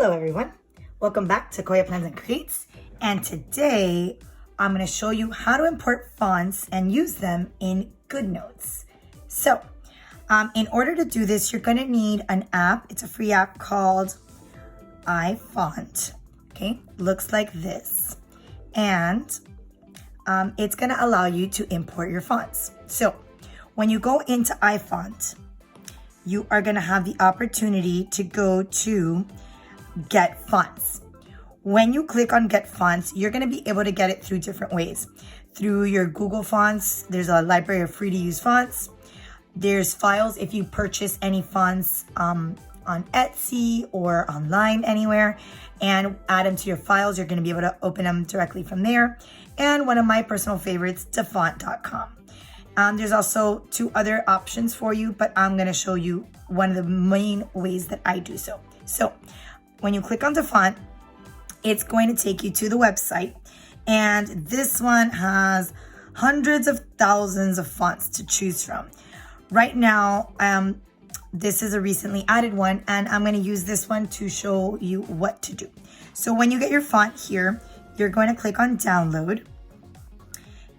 Hello everyone, welcome back to Koya Plans and Creates, and today I'm going to show you how to import fonts and use them in Goodnotes. So in order to do this, you're going to need an app. It's a free app called iFont. Okay, looks like this, and it's going to allow you to import your fonts. So when you go into iFont, you are going to have the opportunity to go to Get Fonts. When you click on Get Fonts, you're going to be able to get it through different ways. Through your Google Fonts, there's a library of free to use fonts. There's files if you purchase any fonts on Etsy or online anywhere and add them to your files. You're going to be able to open them directly from there. And one of my personal favorites, defont.com. There's also two other options for you, but I'm going to show you one of the main ways that I do so. So when you click on Defont, it's going to take you to the website, and this one has hundreds of thousands of fonts to choose from. Right now, this is a recently added one, and I'm going to use this one to show you what to do. So when you get your font here, you're going to click on Download,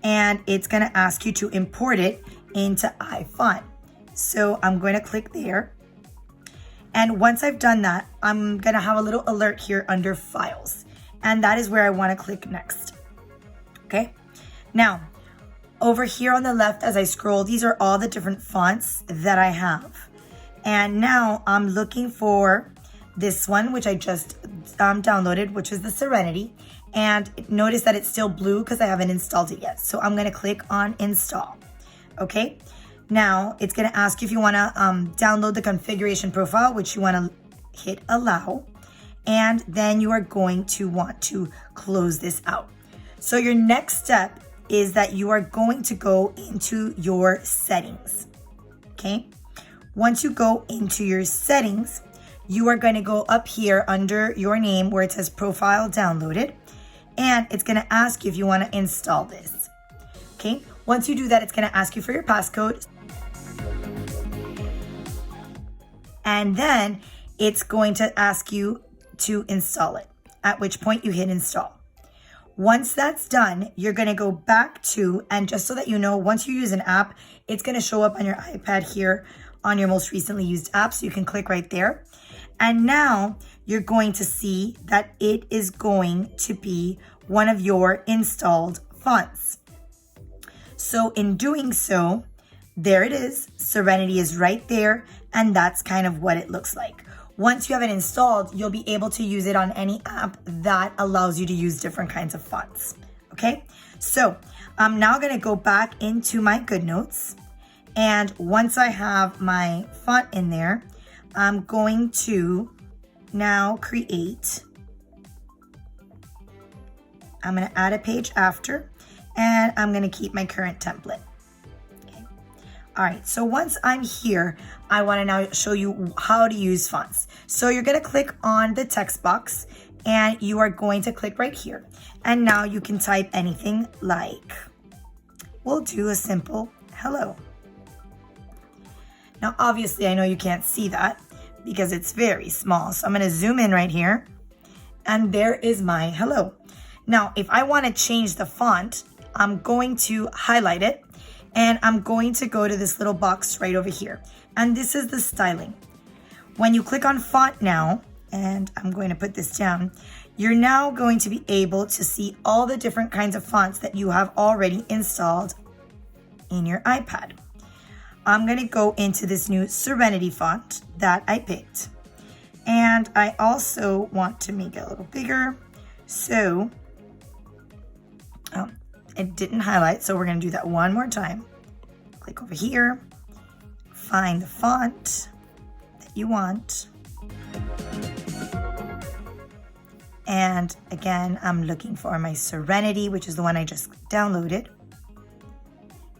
and it's going to ask you to import it into iFont. So I'm going to click there. And once I've done that, I'm going to have a little alert here under Files. And that is where I want to click Next. Okay. Now, over here on the left, as I scroll, these are all the different fonts that I have. And now I'm looking for this one, which I just downloaded, which is the Serenity. And notice that it's still blue because I haven't installed it yet. So I'm going to click on Install. Okay. Now it's going to ask you if you want to download the configuration profile, which you want to hit Allow. And then you are going to want to close this out. So your next step is that you are going to go into your settings. Okay. Once you go into your settings, you are going to go up here under your name where it says Profile Downloaded. And it's going to ask you if you want to install this. Okay. Once you do that, it's going to ask you for your passcode. And then it's going to ask you to install it, at which point you hit Install. Once that's done, you're going to go back to, and just so that you know, once you use an app, it's going to show up on your iPad here on your most recently used app. So you can click right there. And now you're going to see that it is going to be one of your installed fonts. So in doing so, there it is. Serenity is right there. And that's kind of what it looks like. Once you have it installed, you'll be able to use it on any app that allows you to use different kinds of fonts. Okay, so I'm now going to go back into my Goodnotes. And once I have my font in there, I'm going to now create. I'm going to add a page after, and I'm going to keep my current template. All right, so once I'm here, I want to now show you how to use fonts. So you're going to click on the text box, and you are going to click right here. And now you can type anything like, we'll do a simple hello. Now, obviously, I know you can't see that because it's very small. So I'm going to zoom in right here, and there is my hello. Now, if I want to change the font, I'm going to highlight it. And I'm going to go to this little box right over here. And this is the styling. When you click on font now, and I'm going to put this down, you're now going to be able to see all the different kinds of fonts that you have already installed in your iPad. I'm going to go into this new Serenity font that I picked. And I also want to make it a little bigger. So it didn't highlight, so we're going to do that one more time. Click over here, find the font that you want. And again, I'm looking for my Serenity, which is the one I just downloaded.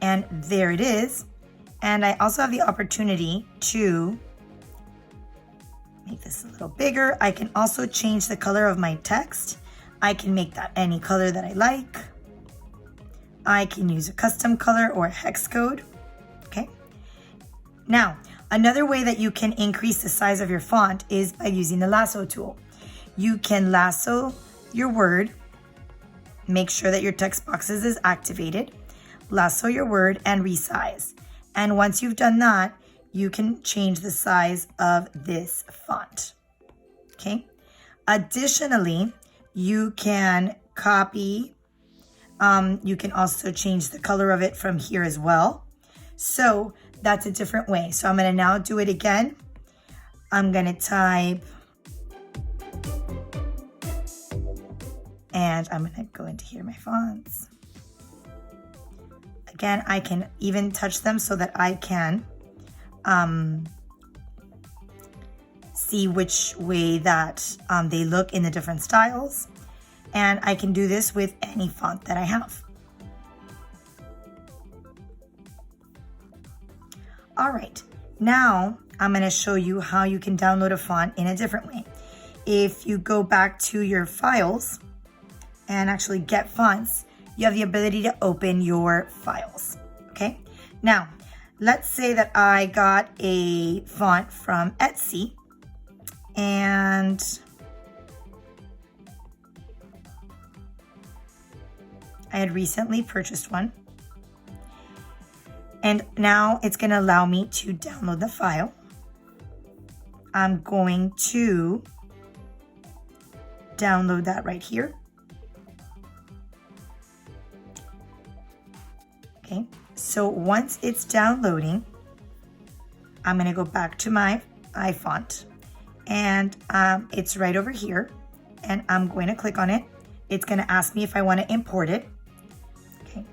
And there it is. And I also have the opportunity to make this a little bigger. I can also change the color of my text. I can make that any color that I like. I can use a custom color or a hex code. Okay. Now, another way that you can increase the size of your font is by using the lasso tool. you can lasso your word, make sure that your text boxes is activated, lasso your word and resize. And once you've done that, you can change the size of this font, okay? Additionally, you can copy, you can also change the color of it from here as well. So that's a different way. So I'm gonna now do it again. I'm gonna type, and I'm gonna go into here, my fonts. Again, I can even touch them so that I can see which way that they look in the different styles. And I can do this with any font that I have. All right, now I'm gonna show you how you can download a font in a different way. If you go back to your files and actually get fonts, you have the ability to open your files, okay? Now, let's say that I got a font from Etsy and I had recently purchased one. And now it's gonna allow me to download the file. I'm going to download that right here. Okay, so once it's downloading, I'm gonna go back to my iFont and it's right over here and I'm going to click on it. It's gonna ask me if I wanna import it. Okay,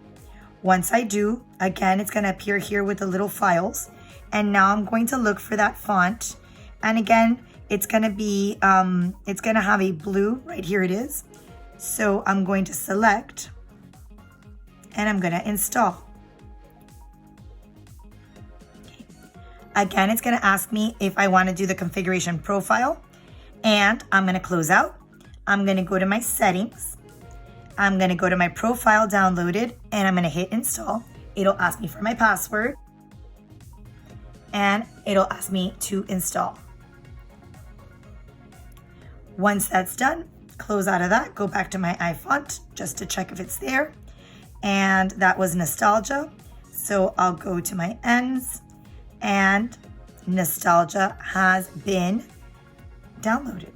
once I do, again, it's gonna appear here with the little files. And now I'm going to look for that font. And again, it's gonna be, it's gonna have a blue, right here it is. So I'm going to select and I'm gonna install. Again, it's gonna ask me if I wanna do the configuration profile, and I'm gonna close out. I'm gonna go to my settings. I'm gonna go to my profile downloaded, and I'm gonna hit install. It'll ask me for my password, and it'll ask me to install. Once that's done, close out of that, go back to my iFont just to check if it's there. And that was nostalgia. So I'll go to my ends, and nostalgia has been downloaded.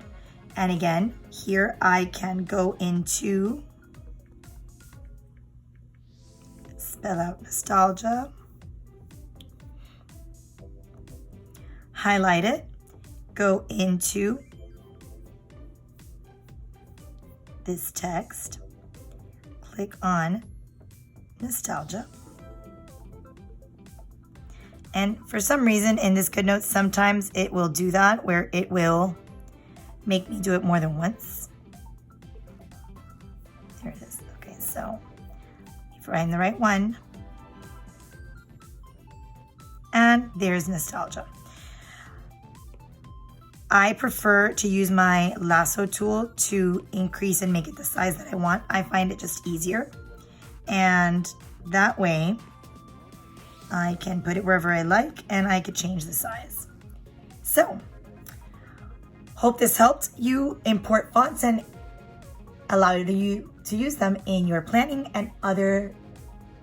And again, here I can go into, spell out nostalgia, highlight it, go into this text, click on nostalgia. And for some reason in this Goodnotes, sometimes it will do that where it will make me do it more than once. There it is. Okay, so find the right one. And there's nostalgia. I prefer to use my lasso tool to increase and make it the size that I want. I find it just easier. And that way, I can put it wherever I like and I could change the size. So, hope this helped you import fonts and allow you to use them in your planning and other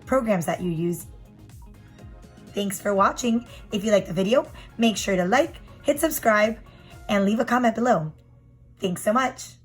programs that you use. Thanks for watching. If you liked the video, make sure to like, hit subscribe, and leave a comment below. Thanks so much.